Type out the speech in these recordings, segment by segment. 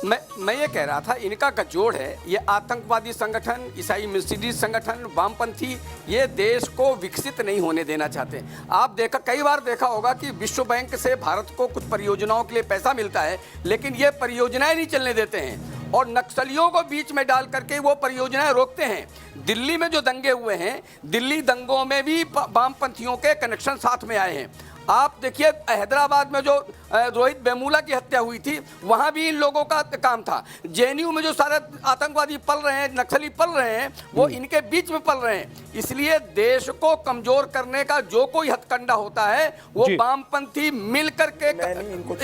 मैं ये कह रहा था, इनका गठजोड़ है, ये आतंकवादी संगठन, ईसाई मिशनरी संगठन, वामपंथी, ये देश को विकसित नहीं होने देना चाहते। आप कई बार देखा होगा कि विश्व बैंक से भारत को कुछ परियोजनाओं के लिए पैसा मिलता है, लेकिन ये परियोजनाएं नहीं चलने देते हैं और नक्सलियों को बीच में डाल करके वो परियोजनाएं रोकते हैं। दिल्ली में जो दंगे हुए हैं, दिल्ली दंगों में भी वामपंथियों के कनेक्शन साथ में आए हैं। आप देखिए, हैदराबाद में जो रोहित वेमुला की हत्या हुई थी, वहां भी इन लोगों का काम था। जेएनयू में जो सारे आतंकवादी पल रहे हैं, नक्सली पल रहे हैं, वो इनके बीच में पल रहे हैं। इसलिए देश को कमजोर करने का जो कोई हथकंडा होता है, वो वामपंथी मिल करके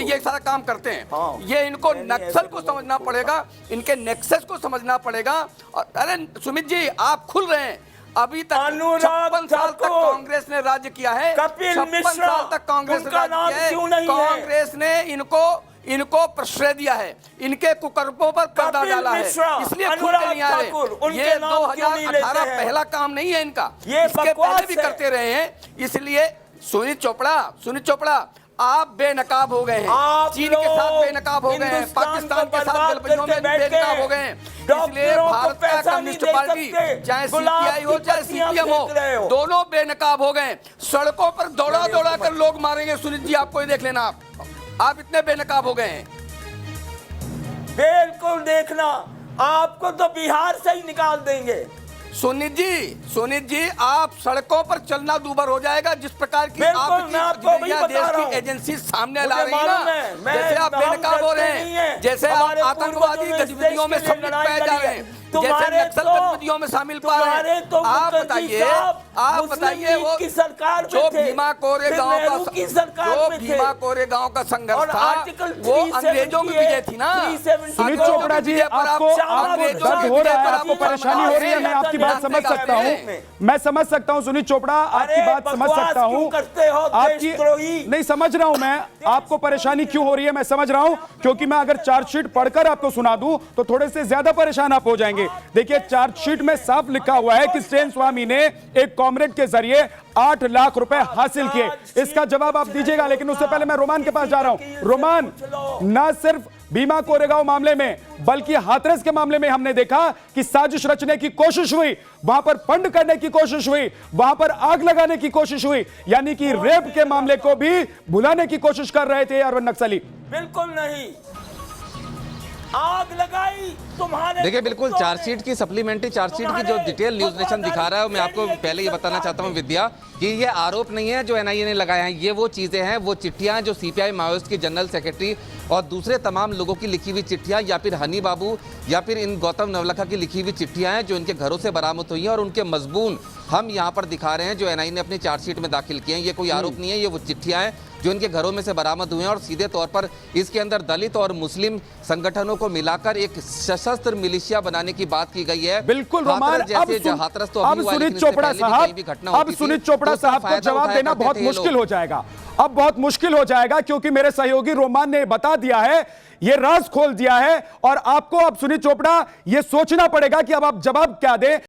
ये सारा काम करते हैं। ये इनको नक्सल को समझना पड़ेगा, इनके नेक्सस को समझना पड़ेगा। और अरे सुमित जी, आप खुल रहे हैं, अभी तक 56 साल तक कांग्रेस ने राज्य किया है, 56 साल तक कांग्रेस ने राज्य किया है। कांग्रेस ने इनको प्रश्रय दिया है, इनके कुकर्मों पर पर्दा डाला है, इसलिए खुल के नहीं आ रहे। ये 2018 पहला काम नहीं है इनका, इसके पहले भी करते रहे हैं। इसलिए सुनीत चोपड़ा आप बेनकाब हो गए हैं, चीन के साथ बेनकाब हो गए हैं, पाकिस्तान के साथ गलबंदियों में बेनकाब हो गए हैं। इसलिए भारत का कम्युनिस्ट पार्टी, चाहे सीपीआई हो चाहे सीपीएम हो, दोनों बेनकाब हो गए। सड़कों पर दौड़ा कर लोग मारेंगे। सुनीत जी, आपको ही देख लेना, आप इतने बेनकाब हो गए हैं। बिल्कुल देखना, आपको तो बिहार से ही निकाल देंगे। सुनीत जी, आप सड़कों पर चलना दूभर हो जाएगा। जिस प्रकार की देश की एजेंसी सामने ला रही है ना, जैसे आप बेनकाब हो रहे हैं, जैसे आप आतंकवादी गतिविधियों में सम्मिलित पाए जा रहे हैं, जैसे नक्सल गतिविधियों में शामिल पा रहे हैं। आप बताइए वो जो भीमा कोरेगांव का संघर्ष था, वो अंग्रेजों की विजय थी ना। सुनीत चोपड़ा जी, आपको दर्द हो रहा है, आपको परेशानी हो रही है, मैं आपकी बात समझ सकता हूँ, मैं समझ सकता हूँ सुनीत चोपड़ा, आपकी बात समझ सकता हूँ, आपकी नहीं समझ रहा हूँ मैं, आपको परेशानी क्यों हो रही है मैं समझ रहा हूँ, क्योंकि मैं अगर चार्जशीट पढ़कर आपको सुना दूं तो थोड़े से ज्यादा परेशान आप हो जाएंगे। देखिए, चार्जशीट में साफ लिखा हुआ है कि सेन स्वामी ने एक कॉमरेड के जरिए 8 लाख रुपए हासिल किए। इसका जवाब आप दीजिएगा, लेकिन उससे पहले मैं रोमान के पास जा रहा हूं। रोमान, ना सिर्फ भीमा कोरेगांव मामले में बल्कि हाथरस के मामले में हमने देखा कि साजिश रचने की कोशिश हुई, वहां पर फंड करने की कोशिश हुई, वहां पर आग लगाने की कोशिश हुई, यानी कि रेप के मामले को भी भुलाने की कोशिश कर रहे थे अरविंद नक्सली। बिल्कुल नहीं, आग लगाई तुम्हारे। देखिए, बिल्कुल चार्जशीट की सप्लीमेंट्री चार्जशीट की जो डिटेल न्यूज नेशन दिखा रहा है, मैं आपको पहले ये बताना चाहता हूँ विद्या, कि ये आरोप नहीं है जो एनआईए ने लगाए हैं, ये वो चीजें हैं, वो चिट्ठियां जो सीपीआई माओइस्ट की जनरल सेक्रेटरी और दूसरे तमाम लोगों की लिखी हुई चिट्ठियां, या फिर हनी बाबू या फिर इन गौतम नवलखा की लिखी हुई चिट्ठियां हैं जो इनके घरों से बरामद हुई हैं, और उनके मजमून हम यहाँ पर दिखा रहे हैं जो एनआईए ने अपनी चार्जशीट में दाखिल किए हैं। ये कोई आरोप नहीं है, ये वो चिट्ठियां हैं जो इनके घरों में से बरामद हुए हैं, और सीधे तौर पर इसके अंदर दलित और मुस्लिम संगठनों को मिलाकर एक सशस्त्र मिलिशिया बनाने की बात की गई है। बिल्कुल रोमान, अब सुनीत चोपड़ा साहब को जवाब देना बहुत मुश्किल हो जाएगा, अब बहुत मुश्किल हो जाएगा, क्योंकि मेरे सहयोगी रोमान ने बता दिया है, ये राज खोल दिया है, और आपको अब सुनीत चोपड़ा ये सोचना पड़ेगा कि अब आप जवाब क्या दें।